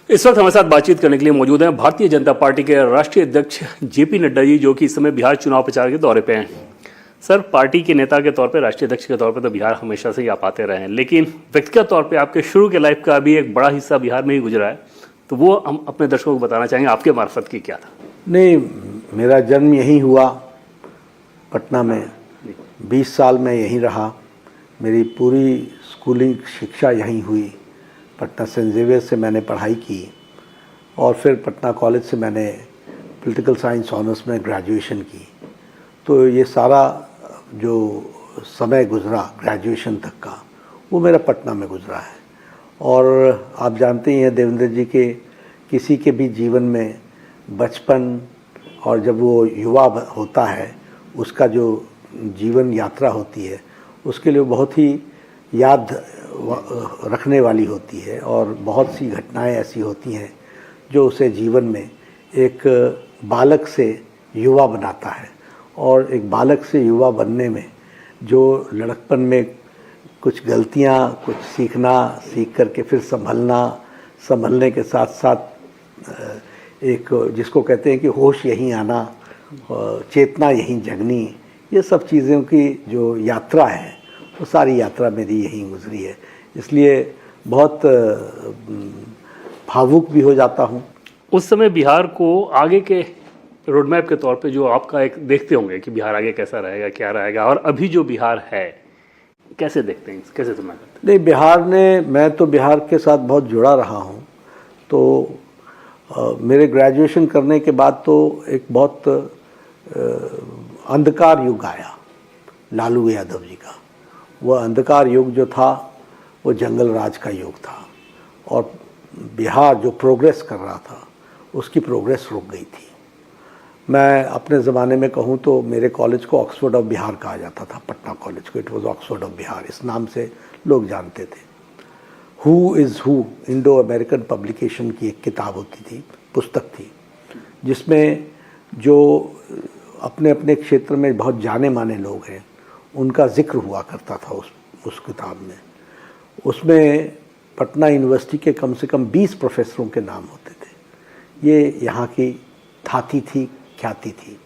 इस वक्त हमारे साथ बातचीत करने के लिए मौजूद हैं भारतीय जनता पार्टी के राष्ट्रीय अध्यक्ष जेपी नड्डा जी, जो कि इस समय बिहार चुनाव प्रचार के दौरे पे हैं। सर, पार्टी के नेता के तौर पे, राष्ट्रीय अध्यक्ष के तौर पे तो बिहार हमेशा से ही आप आते रहे हैं, लेकिन व्यक्तिगत तौर पे आपके शुरू के लाइफ का भी एक बड़ा हिस्सा बिहार में ही गुजरा है, तो वो हम अपने दर्शकों को बताना चाहेंगे आपके मार्फत की क्या था। नहीं, मेरा जन्म यहीं हुआ पटना में, 20 साल में यहीं रहा। मेरी पूरी स्कूलिंग शिक्षा यहीं हुई। पटना सेंट जेवियर से मैंने पढ़ाई की और फिर पटना कॉलेज से मैंने पॉलिटिकल साइंस ऑनर्स में ग्रेजुएशन की। तो ये सारा जो समय गुजरा ग्रेजुएशन तक का, वो मेरा पटना में गुजरा है। और आप जानते ही हैं देवेंद्र जी के किसी के भी जीवन में बचपन और जब वो युवा होता है, उसका जो जीवन यात्रा होती है, उसके लिए बहुत ही याद रखने वाली होती है और बहुत सी घटनाएं ऐसी होती हैं जो उसे जीवन में एक बालक से युवा बनाता है। और एक बालक से युवा बनने में जो लड़कपन में कुछ गलतियां, कुछ सीख करके फिर संभलने के साथ साथ एक जिसको कहते हैं कि होश यहीं आना, चेतना यहीं जगनी, ये सब चीज़ों की जो यात्रा है वो सारी यात्रा मेरी यहीं गुजरी है। इसलिए बहुत भावुक भी हो जाता हूँ। उस समय बिहार को आगे के रोडमैप के तौर पे जो आपका एक देखते होंगे कि बिहार आगे कैसा रहेगा, क्या रहेगा, और अभी जो बिहार है कैसे देखते हैं, कैसे तुलना करते हैं? नहीं, बिहार ने, मैं तो बिहार के साथ बहुत जुड़ा रहा हूँ। तो मेरे ग्रेजुएशन करने के बाद तो एक बहुत अंधकार युग आया लालू यादव जी का। वह अंधकार युग जो था वो जंगल राज का युग था और बिहार जो प्रोग्रेस कर रहा था उसकी प्रोग्रेस रुक गई थी। मैं अपने ज़माने में कहूँ तो मेरे कॉलेज को ऑक्सफोर्ड ऑफ बिहार कहा जाता था, पटना कॉलेज को। It was Oxford of Bihar, इस नाम से लोग जानते थे। Who is who, Indo American publication की एक किताब होती थी, पुस्तक थी, जिसमें जो अपने अपने क्षेत्र में बहुत जाने माने लोग हैं उनका जिक्र हुआ करता था उस किताब में। उसमें पटना यूनिवर्सिटी के कम से कम 20 प्रोफेसरों के नाम होते थे। ये यहाँ की ख्याति थी।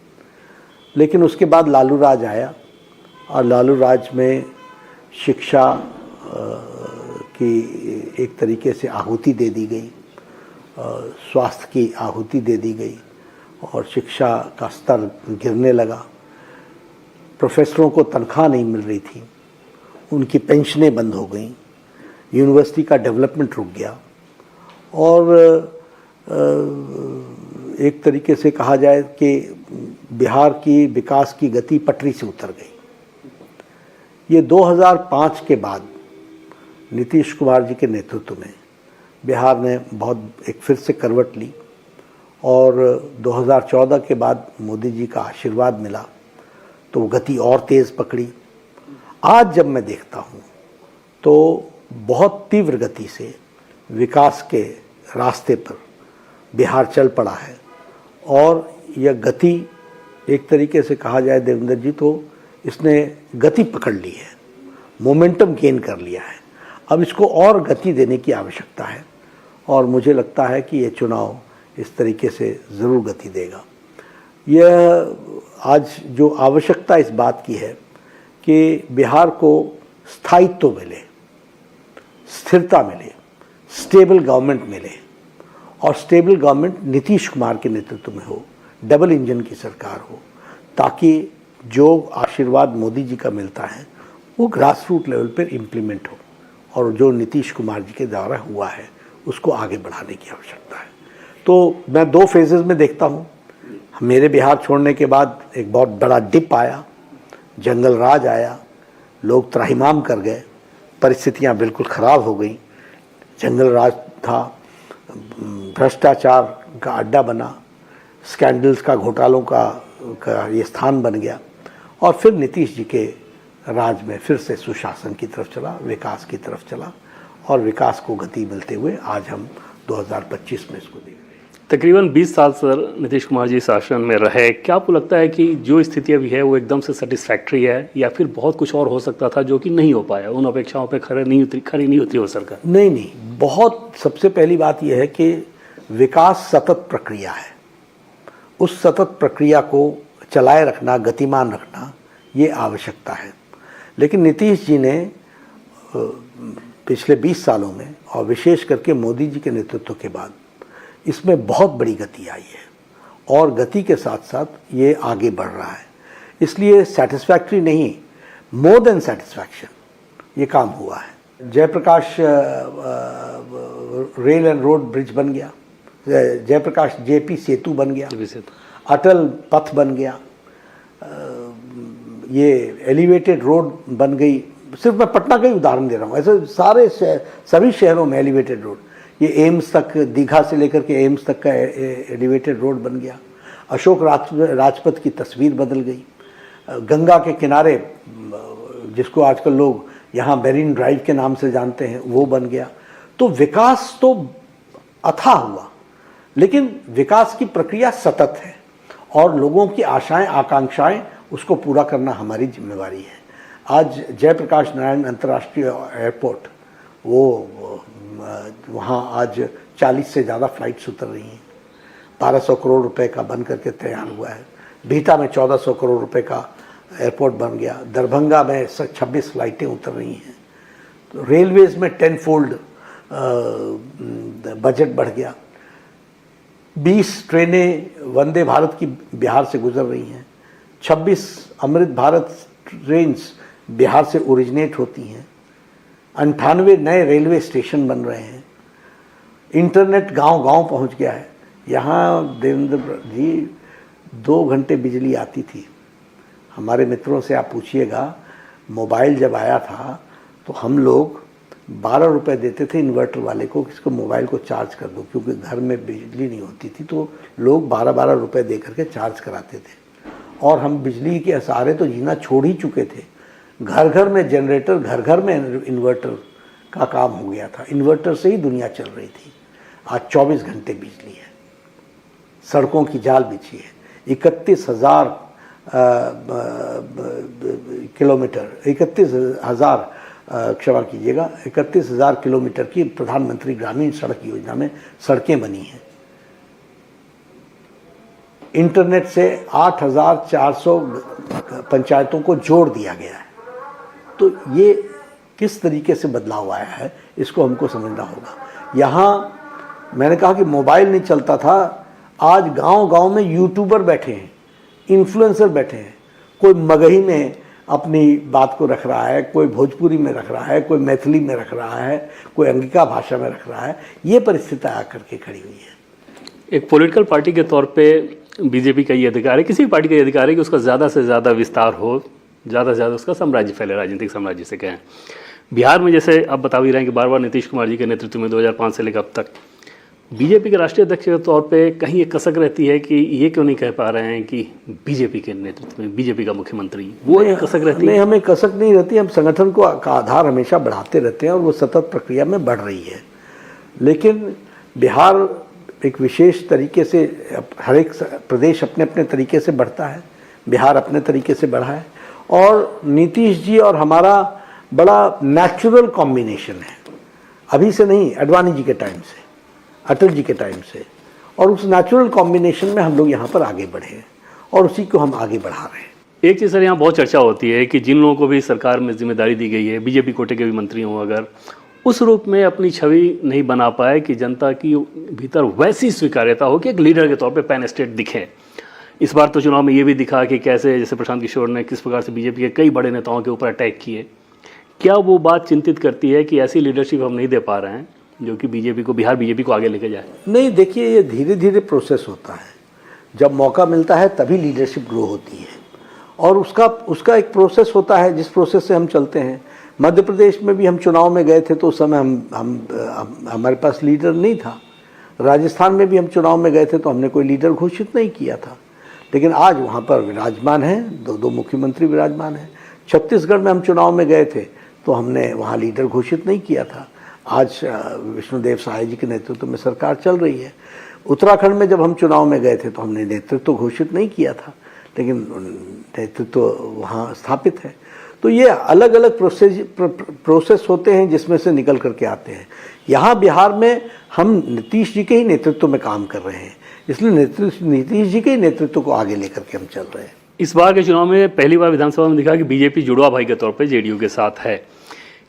लेकिन उसके बाद लालू राज आया और लालू राज में शिक्षा की एक तरीके से आहुति दे दी गई, स्वास्थ्य की आहुति दे दी गई और शिक्षा का स्तर गिरने लगा। प्रोफेसरों को तनख्वाह नहीं मिल रही थी, उनकी पेंशनें बंद हो गई, यूनिवर्सिटी का डेवलपमेंट रुक गया और एक तरीके से कहा जाए कि बिहार की विकास की गति पटरी से उतर गई। ये 2005 के बाद नीतीश कुमार जी के नेतृत्व में बिहार ने बहुत एक फिर से करवट ली और 2014 के बाद मोदी जी का आशीर्वाद मिला तो वो गति और तेज़ पकड़ी। आज जब मैं देखता हूँ तो बहुत तीव्र गति से विकास के रास्ते पर बिहार चल पड़ा है और यह गति एक तरीके से कहा जाए देवेंद्र जी तो इसने गति पकड़ ली है, मोमेंटम गेन कर लिया है। अब इसको और गति देने की आवश्यकता है और मुझे लगता है कि ये चुनाव इस तरीके से ज़रूर गति देगा। यह आज जो आवश्यकता इस बात की है कि बिहार को स्थायित्व मिले, स्थिरता मिले, स्टेबल गवर्नमेंट मिले और स्टेबल गवर्नमेंट नीतीश कुमार के नेतृत्व में हो, डबल इंजन की सरकार हो, ताकि जो आशीर्वाद मोदी जी का मिलता है वो ग्रास रूट लेवल पर इम्प्लीमेंट हो और जो नीतीश कुमार जी के द्वारा हुआ है उसको आगे बढ़ाने की आवश्यकता है। तो मैं 2 फेजेज़ में देखता हूँ। मेरे बिहार छोड़ने के बाद एक बहुत बड़ा डिप आया, जंगल राज आया, लोग त्राहिमाम कर गए, परिस्थितियाँ बिल्कुल ख़राब हो गई। जंगल राज था, भ्रष्टाचार का अड्डा बना, स्कैंडल्स का, घोटालों का ये स्थान बन गया और फिर नीतीश जी के राज में फिर से सुशासन की तरफ चला, विकास की तरफ चला और विकास को गति मिलते हुए आज हम 2025 में इसको देख रहे हैं। तकरीबन 20 साल सर नीतीश कुमार जी शासन में रहे, क्या आपको लगता है कि जो स्थिति अभी है वो एकदम से सेटिस्फैक्ट्री है या फिर बहुत कुछ और हो सकता था जो कि नहीं हो पाया, उन अपेक्षाओं पे खरी नहीं उतरी हो सरकार? नहीं, बहुत सबसे पहली बात यह है कि विकास सतत प्रक्रिया है। उस सतत प्रक्रिया को चलाए रखना, गतिमान रखना, ये आवश्यकता है। लेकिन नीतीश जी ने पिछले 20 सालों में और विशेष करके मोदी जी के नेतृत्व के बाद इसमें बहुत बड़ी गति आई है और गति के साथ साथ ये आगे बढ़ रहा है। इसलिए सेटिस्फैक्ट्री नहीं, मोर देन सेटिस्फैक्शन ये काम हुआ है। Jayaprakash rail and road bridge बन गया, जयप्रकाश जेपी सेतु बन गया, अटल पथ बन गया, ये एलिवेटेड रोड बन गई। सिर्फ मैं पटना का ही उदाहरण दे रहा हूँ, ऐसे सभी शहरों में एलिवेटेड रोड, ये एम्स तक, दीघा से लेकर के एम्स तक का एलिवेटेड रोड बन गया। अशोक राजपथ की तस्वीर बदल गई। गंगा के किनारे, जिसको आजकल लोग यहाँ मेरीन ड्राइव के नाम से जानते हैं, वो बन गया। तो विकास तो अथाह हुआ, लेकिन विकास की प्रक्रिया सतत है और लोगों की आशाएं, आकांक्षाएं, उसको पूरा करना हमारी जिम्मेवारी है। आज जयप्रकाश नारायण अंतर्राष्ट्रीय एयरपोर्ट, वो वहाँ आज 40 से ज़्यादा फ्लाइट्स उतर रही हैं। 1200 करोड़ रुपए का बन करके तैयार हुआ है। बिहटा में 1400 करोड़ रुपए का एयरपोर्ट बन गया। दरभंगा में 26 फ्लाइटें उतर रही हैं। तो रेलवेज़ में 10 फोल्ड बजट बढ़ गया। 20 ट्रेनें वंदे भारत की बिहार से गुजर रही हैं। 26 अमृत भारत ट्रेन्स बिहार से ओरिजिनेट होती हैं। 98 नए रेलवे स्टेशन बन रहे हैं। इंटरनेट गांव-गांव पहुंच गया है। यहाँ देवेंद्र जी 2 घंटे बिजली आती थी। हमारे मित्रों से आप पूछिएगा, मोबाइल जब आया था तो हम लोग 12 रुपए देते थे इन्वर्टर वाले को, किसको मोबाइल को चार्ज कर दो, क्योंकि घर में बिजली नहीं होती थी, तो लोग 12-12 रुपए दे करके चार्ज कराते थे। और हम बिजली के सहारे तो जीना छोड़ ही चुके थे। घर घर में जनरेटर, घर घर में इन्वर्टर का काम हो गया था। इन्वर्टर से ही दुनिया चल रही थी। आज 24 घंटे बिजली है। सड़कों की जाल बिछी है। 31,000 किलोमीटर, 31,000 क्षमा कीजिएगा, 31,000 किलोमीटर की प्रधानमंत्री ग्रामीण सड़क योजना में सड़कें बनी हैं। इंटरनेट से 8,400 पंचायतों को जोड़ दिया गया है। तो ये किस तरीके से बदलाव आया है, इसको हमको समझना होगा। यहाँ मैंने कहा कि मोबाइल नहीं चलता था, आज गांव-गांव में यूट्यूबर बैठे हैं, इन्फ्लुएंसर बैठे हैं। कोई मगही में अपनी बात को रख रहा है, कोई भोजपुरी में रख रहा है, कोई मैथिली में रख रहा है, कोई अंगिका भाषा में रख रहा है। ये परिस्थिति आकर के खड़ी हुई है। एक पॉलिटिकल पार्टी के तौर पे बीजेपी का ये अधिकार है, किसी भी पार्टी का ये अधिकार है कि उसका ज़्यादा से ज़्यादा विस्तार हो, ज़्यादा से ज़्यादा उसका साम्राज्य फैले, राजनीतिक साम्राज्य से कहें। बिहार में जैसे आप बता भी रहे हैं कि बार बार नीतीश कुमार जी के नेतृत्व में 2005 से लेकर अब तक बीजेपी के राष्ट्रीय अध्यक्ष के तौर पे कहीं एक कसक रहती है कि ये क्यों नहीं कह पा रहे हैं कि बीजेपी के नेतृत्व में बीजेपी का मुख्यमंत्री, वो एक कसक रहती है। नहीं, हमें कसक नहीं रहती। हम संगठन को का आधार हमेशा बढ़ाते रहते हैं और वो सतत प्रक्रिया में बढ़ रही है। लेकिन बिहार एक विशेष तरीके से, हर एक प्रदेश अपने अपने तरीके से बढ़ता है, बिहार अपने तरीके से बढ़ा है। और नीतीश जी और हमारा बड़ा नेचुरल कॉम्बिनेशन है। अभी से नहीं, अडवाणी जी के टाइम से, अटल जी के टाइम से, और उस नेचुरल कॉम्बिनेशन में हम लोग यहाँ पर आगे बढ़े हैं और उसी को हम आगे बढ़ा रहे हैं। एक चीज़ सर यहाँ बहुत चर्चा होती है कि जिन लोगों को भी सरकार में जिम्मेदारी दी गई है, बीजेपी कोटे के भी मंत्री हों, अगर उस रूप में अपनी छवि नहीं बना पाए कि जनता की भीतर वैसी स्वीकार्यता हो कि एक लीडर के तौर पे पैन स्टेट दिखे। इस बार तो चुनाव में ये भी दिखा कि कैसे, जैसे प्रशांत किशोर ने किस प्रकार से बीजेपी के कई बड़े नेताओं के ऊपर अटैक किए। क्या वो बात चिंतित करती है कि ऐसी लीडरशिप हम नहीं दे पा रहे हैं जो कि बीजेपी को, बिहार बीजेपी को आगे लेके जाए? नहीं, देखिए, ये धीरे धीरे प्रोसेस होता है। जब मौका मिलता है तभी लीडरशिप ग्रो होती है और उसका एक प्रोसेस होता है जिस प्रोसेस से हम चलते हैं। मध्य प्रदेश में भी हम चुनाव में गए थे तो उस समय हमारे पास लीडर नहीं था। राजस्थान में भी हम चुनाव में गए थे तो हमने कोई लीडर घोषित नहीं किया था। लेकिन आज वहाँ पर विराजमान हैं, दो मुख्यमंत्री विराजमान हैं। छत्तीसगढ़ में हम चुनाव में गए थे तो हमने वहाँ लीडर घोषित नहीं किया था। आज विष्णुदेव साय जी के नेतृत्व में सरकार चल रही है। उत्तराखंड में जब हम चुनाव में गए थे तो हमने नेतृत्व घोषित नहीं किया था, लेकिन नेतृत्व वहाँ स्थापित है। तो ये अलग अलग प्रोसेस होते हैं जिसमें से निकल करके आते हैं। यहाँ बिहार में हम नीतीश जी के ही नेतृत्व में काम कर रहे हैं, इसलिए नीतीश जी के ही नेतृत्व को आगे लेकर के हम चल रहे हैं। इस बार के चुनाव में पहली बार विधानसभा में दिखा कि बीजेपी जुड़वा भाई के तौर पे जेडीयू के साथ है।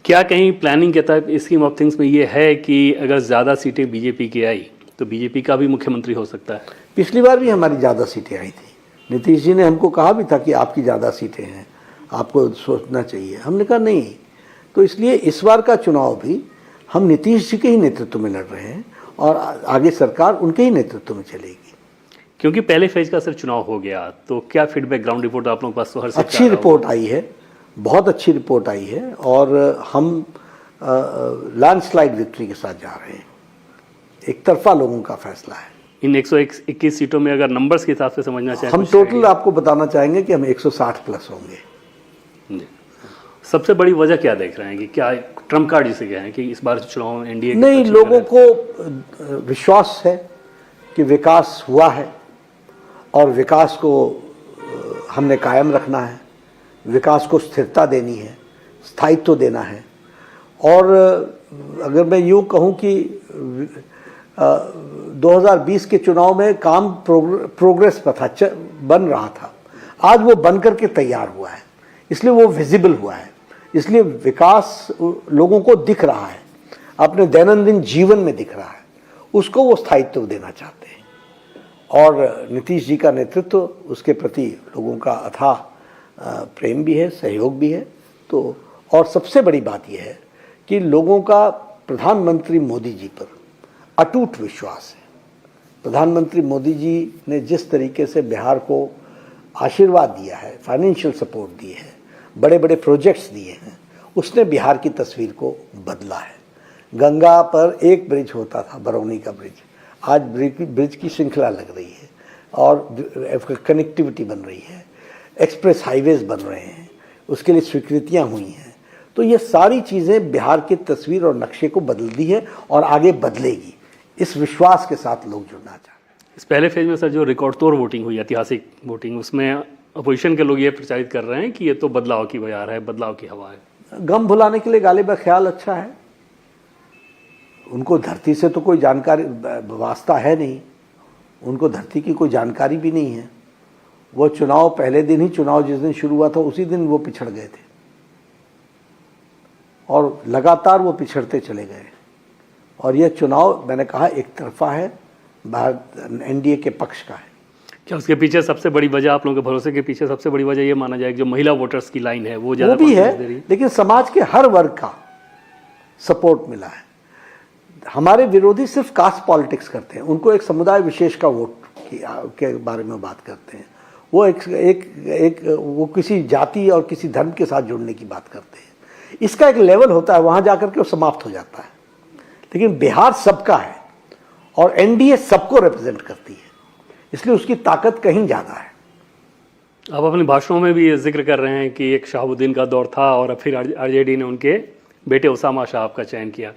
क्या कहीं प्लानिंग के तहत स्कीम ऑफ थिंग्स में ये है कि अगर ज़्यादा सीटें बीजेपी की आई तो बीजेपी का भी मुख्यमंत्री हो सकता है? पिछली बार भी हमारी ज़्यादा सीटें आई थी, नीतीश जी ने हमको कहा भी था कि आपकी ज़्यादा सीटें हैं, आपको सोचना चाहिए। हमने कहा नहीं। तो इसलिए इस बार का चुनाव भी हम नीतीश जी के ही नेतृत्व में लड़ रहे हैं और आगे सरकार उनके ही नेतृत्व में चलेगी। क्योंकि पहले फेज का सर चुनाव हो गया, तो क्या फीडबैक, ग्राउंड रिपोर्ट आप लोगों के पास तो हर से अच्छी रिपोर्ट आई है, बहुत अच्छी रिपोर्ट आई है और हम लैंडस्लाइड विक्ट्री के साथ जा रहे हैं। एक तरफा लोगों का फैसला है। इन 121 सीटों में अगर नंबर्स के हिसाब से समझना चाहें, हम टोटल आपको बताना चाहेंगे कि हम 160 प्लस होंगे। जी। सबसे बड़ी वजह क्या देख रहे हैं कि क्या ट्रम्प कार्ड जिसे कहें कि इस बार चुनाव एनडीए नहीं, लोगों को विश्वास है कि विकास हुआ है और विकास को हमने कायम रखना है, विकास को स्थिरता देनी है, स्थायित्व देना है। और अगर मैं यूँ कहूँ कि 2020 के चुनाव में काम प्रोग्रेस पर था, बन रहा था, आज वो बन करके तैयार हुआ है, इसलिए वो विजिबल हुआ है, इसलिए विकास लोगों को दिख रहा है, अपने दैनंदिन जीवन में दिख रहा है, उसको वो स्थायित्व देना चाहते हैं। और नीतीश जी का नेतृत्व, उसके प्रति लोगों का अथाह प्रेम भी है, सहयोग भी है। तो और सबसे बड़ी बात यह है कि लोगों का प्रधानमंत्री मोदी जी पर अटूट विश्वास है। प्रधानमंत्री मोदी जी ने जिस तरीके से बिहार को आशीर्वाद दिया है, फाइनेंशियल सपोर्ट दी है, बड़े बड़े प्रोजेक्ट्स दिए हैं, उसने बिहार की तस्वीर को बदला है। गंगा पर एक ब्रिज होता था, बरौनी का ब्रिज, आज ब्रिज की श्रृंखला लग रही है और कनेक्टिविटी बन रही है, एक्सप्रेस हाईवेज बन रहे हैं, उसके लिए स्वीकृतियां हुई हैं। तो ये सारी चीज़ें बिहार की तस्वीर और नक्शे को बदल दी है और आगे बदलेगी। इस विश्वास के साथ लोग जुड़ना चाहते हैं। इस पहले फेज में सर जो रिकॉर्ड तोड़ वोटिंग हुई, ऐतिहासिक वोटिंग, उसमें अपोजिशन के लोग ये प्रचारित कर रहे हैं कि ये तो बदलाव की बयार है, बदलाव की हवा है। गम भुलाने के लिए गालिबा ख्याल अच्छा है। उनको धरती से तो कोई जानकारी वास्ता है नहीं, उनको धरती की कोई जानकारी भी नहीं है। वो चुनाव पहले दिन ही, चुनाव जिस दिन शुरू हुआ था उसी दिन वो पिछड़ गए थे और लगातार वो पिछड़ते चले गए। और यह चुनाव, मैंने कहा, एक तरफा है, एनडीए के पक्ष का है। क्या उसके पीछे सबसे बड़ी वजह, आप लोगों के भरोसे के पीछे सबसे बड़ी वजह ये माना जाए कि जो महिला वोटर्स की लाइन है वो ज़्यादा भी है, लेकिन समाज के हर वर्ग का सपोर्ट मिला है। हमारे विरोधी सिर्फ कास्ट पॉलिटिक्स करते हैं, उनको एक समुदाय विशेष का वोट के बारे में बात करते हैं। वो वो किसी जाति और किसी धर्म के साथ जुड़ने की बात करते हैं। इसका एक लेवल होता है, वहां जाकर के वो समाप्त हो जाता है। लेकिन बिहार सबका है और एनडीए सबको रिप्रेजेंट करती है, इसलिए उसकी ताकत कहीं ज़्यादा है। आप अपने भाषणों में भी जिक्र कर रहे हैं कि एक शहाबुद्दीन का दौर था और फिर आरजेडी ने उनके बेटे उसामा शाह का चयन किया।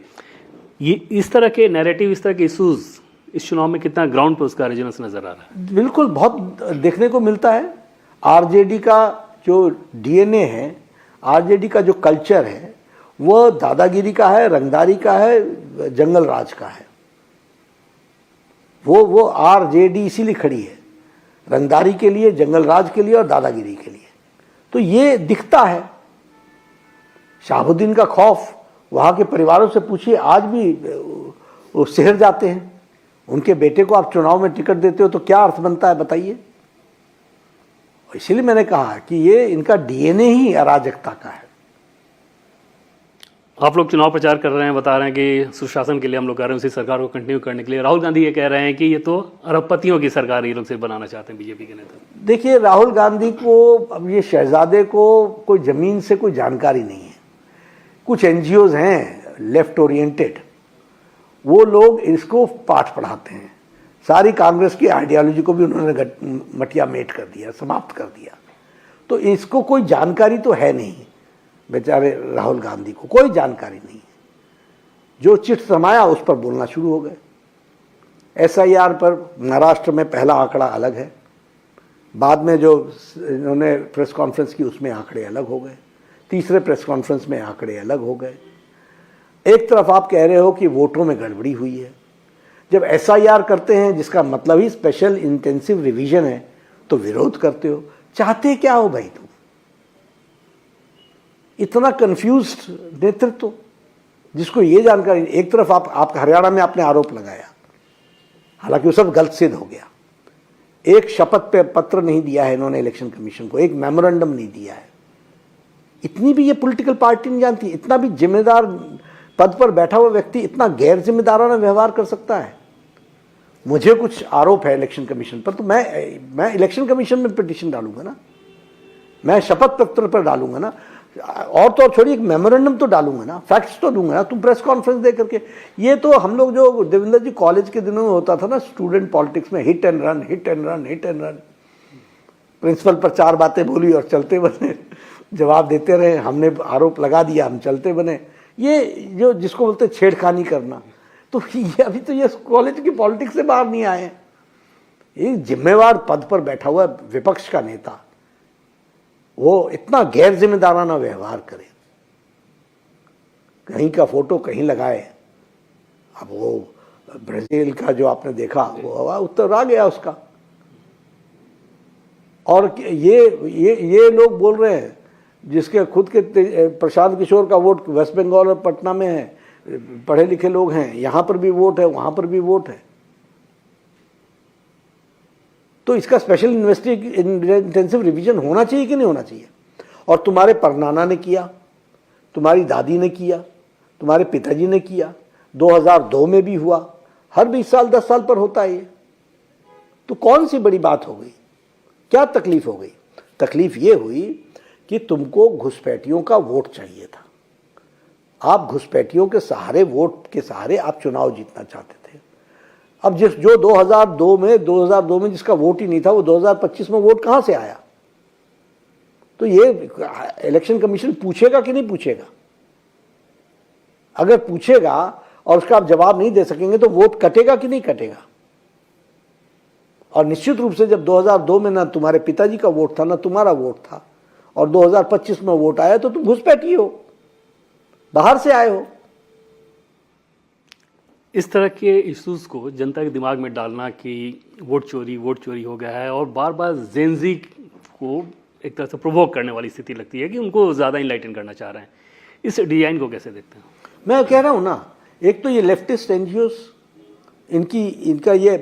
ये इस तरह के नैरेटिव, इस तरह के इशूज़ इस चुनाव में कितना ग्राउंड पर उसका रेजोनेंस नजर आ रहा है? बिल्कुल, बहुत देखने को मिलता है। आरजेडी का जो डीएनए है, आरजेडी का जो कल्चर है, वो दादागिरी का है, रंगदारी का है, जंगल राज का है। वो आरजेडी इसीलिए खड़ी है, रंगदारी के लिए, जंगल राज के लिए और दादागिरी के लिए। तो ये दिखता है। शहाबुद्दीन का खौफ, वहाँ के परिवारों से पूछिए, आज भी वो सिहर जाते हैं। उनके बेटे को आप चुनाव में टिकट देते हो तो क्या अर्थ बनता है, बताइए। इसीलिए मैंने कहा कि ये इनका डीएनए ही अराजकता का है। आप लोग चुनाव प्रचार कर रहे हैं, बता रहे हैं कि सुशासन के लिए हम लोग कर रहे हैं, उसी सरकार को कंटिन्यू करने के लिए। राहुल गांधी ये कह रहे हैं कि ये तो अरबपतियों की सरकार ये लोग से बनाना चाहते हैं, बीजेपी के नेता। देखिए, राहुल गांधी को, अब ये शहजादे को कोई ज़मीन से कोई जानकारी नहीं है। कुछ एनजीओज हैं लेफ्ट ओरिएंटेड, वो लोग इसको पाठ पढ़ाते हैं। सारी कांग्रेस की आइडियोलॉजी को भी उन्होंने मटिया मेट कर दिया, समाप्त कर दिया। तो इसको कोई जानकारी तो है नहीं, बेचारे राहुल गांधी को कोई जानकारी नहीं है। जो चिट समाया उस पर बोलना शुरू हो गए। एसआईआर पर महाराष्ट्र में पहला आंकड़ा अलग है, बाद में जो इन्होंने प्रेस कॉन्फ्रेंस की उसमें आंकड़े अलग हो गए। तीसरे प्रेस कॉन्फ्रेंस में आंकड़े अलग हो गए। एक तरफ आप कह रहे हो कि वोटों में गड़बड़ी हुई है, जब एसआईआर करते हैं जिसका मतलब ही स्पेशल इंटेंसिव रिवीजन है तो विरोध करते हो। चाहते क्या हो भाई तुम? इतना कंफ्यूज्ड नेतृत्व जिसको ये जानकारी। एक तरफ आप हरियाणा में आपने आरोप लगाया, हालांकि वो सब गलत सिद्ध हो गया। एक शपथ पे पत्र नहीं दिया है इन्होंने इलेक्शन कमीशन को, एक मेमोरेंडम नहीं दिया है। इतनी भी ये पॉलिटिकल पार्टी नहीं जानती, इतना भी जिम्मेदार पद पर बैठा हुआ व्यक्ति इतना गैर जिम्मेदाराना व्यवहार कर सकता है। मुझे कुछ आरोप है इलेक्शन कमीशन पर, तो मैं इलेक्शन कमीशन में पिटीशन डालूंगा ना, मैं शपथ पत्र पर डालूंगा ना, और तो और छोड़िए एक मेमोरेंडम तो डालूंगा ना, फैक्ट्स तो दूंगा ना। तुम प्रेस कॉन्फ्रेंस दे करके, ये तो हम लोग जो देवेंद्र जी कॉलेज के दिनों में होता था ना स्टूडेंट पॉलिटिक्स में, hit and run hit and run hit and run. Principal पर 4 बातें बोली और चलते बने, जवाब देते रहे, हमने आरोप लगा दिया, हम चलते बने। ये जो जिसको बोलते छेड़खानी करना, तो ये अभी तो ये कॉलेज की पॉलिटिक्स से बाहर नहीं आए हैं। एक जिम्मेवार पद पर बैठा हुआ विपक्ष का नेता वो इतना गैर जिम्मेदाराना व्यवहार करे, कहीं का फोटो कहीं लगाए। अब वो ब्राजील का जो आपने देखा वो उत्तर आ गया उसका। और ये लोग बोल रहे हैं जिसके खुद के प्रशांत किशोर का वोट वेस्ट बंगाल और पटना में है, पढ़े लिखे लोग हैं, यहां पर भी वोट है वहां पर भी वोट है। तो इसका स्पेशल इंटेंसिव रिवीजन होना चाहिए कि नहीं होना चाहिए? और तुम्हारे परनाना ने किया, तुम्हारी दादी ने किया, तुम्हारे पिताजी ने किया, 2002 में भी हुआ, हर 20 साल 10 साल पर होता है ये। तो कौन सी बड़ी बात हो गई? क्या तकलीफ हो गई? तकलीफ ये हुई कि तुमको घुसपैठियों का वोट चाहिए था। आप घुसपैठियों के सहारे, वोट के सहारे आप चुनाव जीतना चाहते थे। अब जो 2002 में जिसका वोट ही नहीं था, वो 2025 में वोट कहां से आया? तो ये इलेक्शन कमीशन पूछेगा कि नहीं पूछेगा? अगर पूछेगा और उसका आप जवाब नहीं दे सकेंगे तो वोट कटेगा कि नहीं कटेगा? और निश्चित रूप से जब 2002 में ना तुम्हारे पिताजी का वोट था ना तुम्हारा वोट था, और 2025 में वोट आया, तो तुम घुसपैठी हो, बाहर से आए हो। इस तरह के इश्यूज को जनता के दिमाग में डालना कि वोट चोरी हो गया है, और बार बार जेनजी को एक तरह से प्रोवोक करने वाली स्थिति लगती है कि उनको ज़्यादा इनलाइटन करना चाह रहे हैं। इस डिजाइन को कैसे देखते हैं? मैं कह रहा हूं ना, एक तो ये लेफ्टिस्ट एनजीओ इनका ये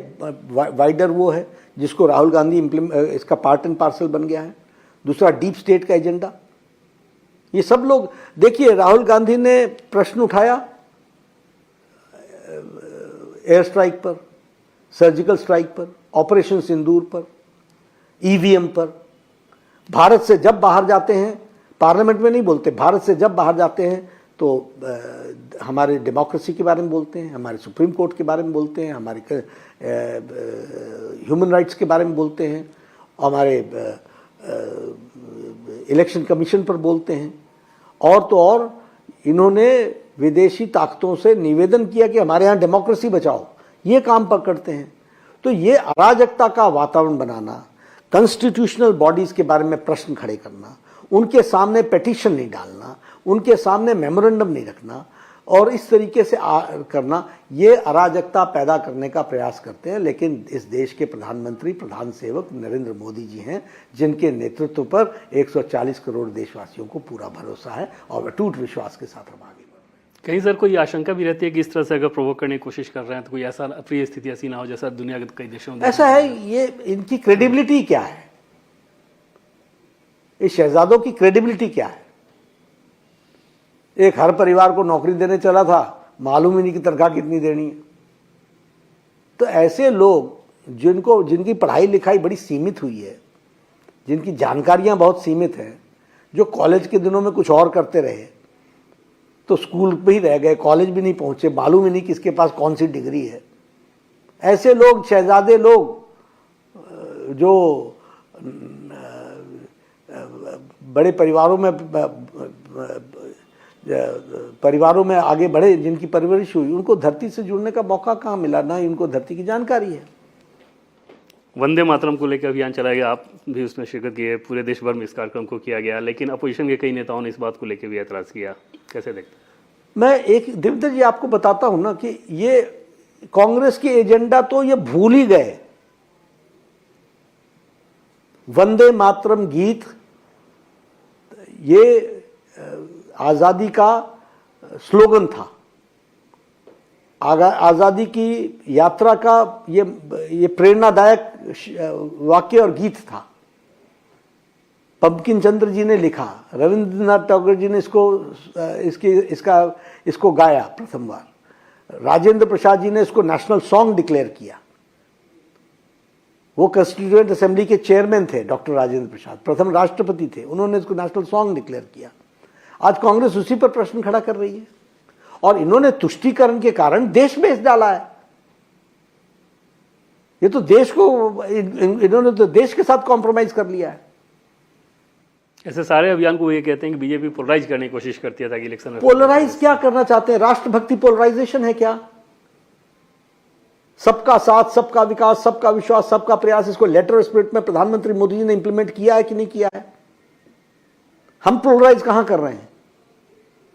वाइडर वो है जिसको राहुल गांधी इसका पार्ट एंड पार्सल बन गया है। दूसरा डीप स्टेट का एजेंडा, ये सब लोग देखिए। राहुल गांधी ने प्रश्न उठाया एयर स्ट्राइक पर, सर्जिकल स्ट्राइक पर, ऑपरेशन सिंदूर पर, ईवीएम पर। भारत से जब बाहर जाते हैं, पार्लियामेंट में नहीं बोलते, भारत से जब बाहर जाते हैं तो हमारे डेमोक्रेसी के बारे में बोलते हैं, हमारे सुप्रीम कोर्ट के बारे में बोलते हैं, हमारे ह्यूमन राइट्स के बारे में बोलते हैं, हमारे इलेक्शन कमीशन पर बोलते हैं। और तो और इन्होंने विदेशी ताकतों से निवेदन किया कि हमारे यहाँ डेमोक्रेसी बचाओ, ये काम पर करते हैं। तो ये अराजकता का वातावरण बनाना, कॉन्स्टिट्यूशनल बॉडीज के बारे में प्रश्न खड़े करना, उनके सामने पेटिशन नहीं डालना, उनके सामने मेमोरेंडम नहीं रखना, और इस तरीके से करना, ये अराजकता पैदा करने का प्रयास करते हैं। लेकिन इस देश के प्रधानमंत्री, प्रधान सेवक नरेंद्र मोदी जी हैं, जिनके नेतृत्व पर 140 करोड़ देशवासियों को पूरा भरोसा है, और अटूट विश्वास के साथ हम आगे बढ़ रहे हैं। कहीं सर कोई आशंका भी रहती है कि इस तरह से अगर प्रोवोक करने की कोशिश कर रहे हैं तो कोई ऐसा अप्रिय स्थिति ऐसी ना हो जैसा दुनिया के कई देशों में ऐसा है? ये इनकी क्रेडिबिलिटी क्या है? इस शहजादों की क्रेडिबिलिटी क्या है? एक हर परिवार को नौकरी देने चला था, मालूम ही नहीं कि तनख्वाह कितनी देनी है। तो ऐसे लोग जिनकी पढ़ाई लिखाई बड़ी सीमित हुई है, जिनकी जानकारियां बहुत सीमित हैं, जो कॉलेज के दिनों में कुछ और करते रहे, तो स्कूल पे ही रह गए, कॉलेज भी नहीं पहुंचे, मालूम ही नहीं किसके पास कौन सी डिग्री है। ऐसे लोग, शहजादे लोग जो बड़े परिवारों में आगे बढ़े, जिनकी परवरिश हुई, उनको धरती से जुड़ने का मौका कहाँ मिला? ना ही उनको धरती की जानकारी है। वंदे मातरम को लेकर अभियान चलाया गया, आप भी उसमें शिरकत किए, पूरे देश भर में इस कार्यक्रम को किया गया, लेकिन अपोजिशन के कई नेताओं ने इस बात को लेकर भी एतराज़ किया, कैसे देखते हैं? मैं एक देवेंद्र जी आपको बताता हूं ना कि ये कांग्रेस के एजेंडा तो ये भूल ही गए। वंदे मातरम गीत ये आज़ादी का स्लोगन था, आज़ादी की यात्रा का ये प्रेरणादायक वाक्य और गीत था। बंकिम चंद्र जी ने लिखा, रविंद्रनाथ टैगोर जी ने इसको गाया प्रथम बार, राजेंद्र प्रसाद जी ने इसको नेशनल सॉन्ग डिक्लेयर किया। वो कॉन्स्टिट्यूएंट असेंबली के चेयरमैन थे डॉक्टर राजेंद्र प्रसाद, प्रथम राष्ट्रपति थे, उन्होंने इसको नेशनल सॉन्ग डिक्लेयर किया। आज कांग्रेस उसी पर प्रश्न खड़ा कर रही है और इन्होंने तुष्टीकरण के कारण देश बेच डाला है। ये तो देश को, इन्होंने तो देश के साथ कॉम्प्रोमाइज कर लिया है। ऐसे सारे अभियान को ये कहते हैं कि बीजेपी पोलराइज करने की कोशिश करती है ताकि इलेक्शन में। पोलराइज क्या करना चाहते हैं? राष्ट्रभक्ति पोलराइजेशन है क्या? सबका साथ, सबका विकास, सबका विश्वास, सबका प्रयास, इसको लेटर स्पिरिट में प्रधानमंत्री मोदी जी ने इंप्लीमेंट किया है कि नहीं किया है? हम पोलराइज कहां कर रहे हैं?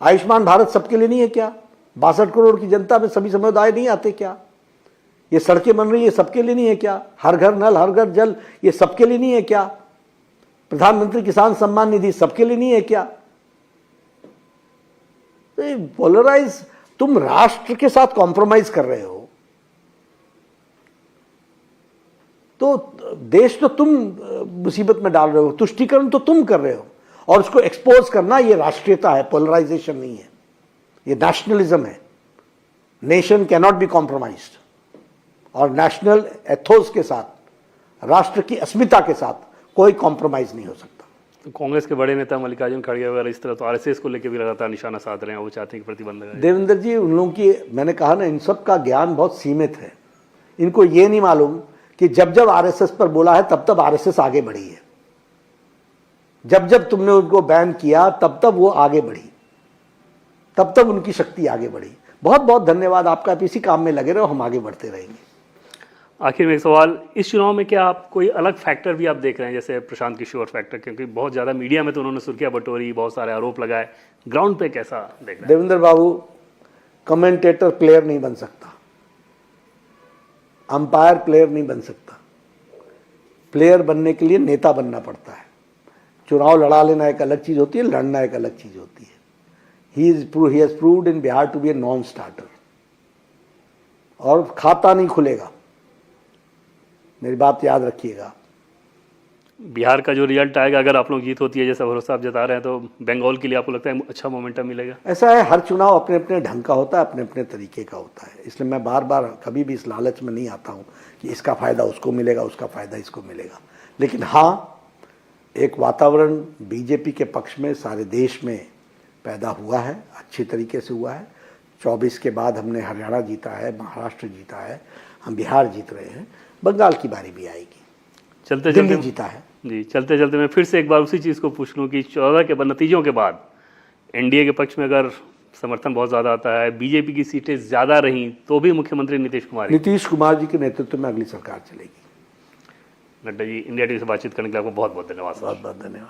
आयुष्मान भारत सबके लिए नहीं है क्या? 62 करोड़ की जनता में सभी समुदाय नहीं आते क्या? ये सड़कें बन रही है सबके लिए नहीं है क्या? हर घर नल, हर घर जल, ये सबके लिए नहीं है क्या? प्रधानमंत्री किसान सम्मान निधि सबके लिए नहीं है क्या? तो पोलराइज, तुम राष्ट्र के साथ कॉम्प्रोमाइज कर रहे हो तो देश तो तुम मुसीबत में डाल रहे हो, तुष्टीकरण तो तुम कर रहे हो और उसको एक्सपोज करना ये राष्ट्रीयता है, पोलराइजेशन नहीं है, ये नेशनलिज्म है। Nation can not be compromised और नेशनल एथोस के साथ, राष्ट्र की अस्मिता के साथ कोई कॉम्प्रोमाइज नहीं हो सकता। तो कांग्रेस के बड़े नेता मल्लिकार्जुन खड़गे वगैरह इस तरह तो आरएसएस को लेकर भी लगातार निशाना साध रहे हैं, वो चाहते हैं कि प्रतिबंध लगाए। देवेंद्र जी, उन लोगों की, मैंने कहा ना, इन सब का ज्ञान बहुत सीमित है। इनको ये नहीं मालूम कि जब जब आरएसएस पर बोला है तब तब आरएसएस आगे बढ़ी है, जब जब तुमने उनको बैन किया तब तब वो आगे बढ़ी, तब तब उनकी शक्ति आगे बढ़ी। बहुत बहुत धन्यवाद आपका, आप इसी काम में लगे रहो, हम आगे बढ़ते रहेंगे। आखिर में एक सवाल, इस चुनाव में क्या आप कोई अलग फैक्टर भी आप देख रहे हैं, जैसे प्रशांत किशोर फैक्टर, क्योंकि बहुत ज़्यादा मीडिया में तो उन्होंने सुर्खियां बटोरी, बहुत सारे आरोप लगाए, ग्राउंड पे कैसा देख रहे हैं? देवेंद्र बाबू, कमेंटेटर प्लेयर नहीं बन सकता, अंपायर प्लेयर नहीं बन सकता। प्लेयर बनने के लिए नेता बनना पड़ता है। चुनाव लड़ा लेना एक अलग चीज होती है, लड़ना एक अलग चीज होती है। He has proved in Bihar to be a non starter और खाता नहीं खुलेगा, मेरी बात याद रखिएगा। बिहार का जो रिजल्ट आएगा, अगर आप लोग जीत होती है जैसा भरोसा आप जता रहे हैं, तो बंगाल के लिए आपको लगता है अच्छा मोमेंटम मिलेगा? ऐसा है, हर चुनाव अपने अपने ढंग का होता है, अपने अपने तरीके का होता है। इसलिए मैं बार बार कभी भी इस लालच में नहीं आता हूं कि इसका फायदा उसको मिलेगा, उसका फायदा इसको मिलेगा। लेकिन हाँ, एक वातावरण बीजेपी के पक्ष में सारे देश में पैदा हुआ है, अच्छी तरीके से हुआ है। 24 के बाद हमने हरियाणा जीता है, महाराष्ट्र जीता है, हम बिहार जीत रहे हैं, बंगाल की बारी भी आएगी, चलते दिल्ली चलते जीता है। जी, चलते चलते मैं फिर से एक बार उसी चीज़ को पूछ लूँ कि 14 के नतीजों के बाद एनडीए के पक्ष में अगर समर्थन बहुत ज़्यादा आता है, बीजेपी की सीटें ज़्यादा रहीं, तो भी मुख्यमंत्री नीतीश कुमार जी के नेतृत्व में अगली सरकार चलेगी। नड्डा जी, इंडिया टीवी से बातचीत करने के लिए आपको बहुत बहुत धन्यवाद। बहुत बहुत धन्यवाद।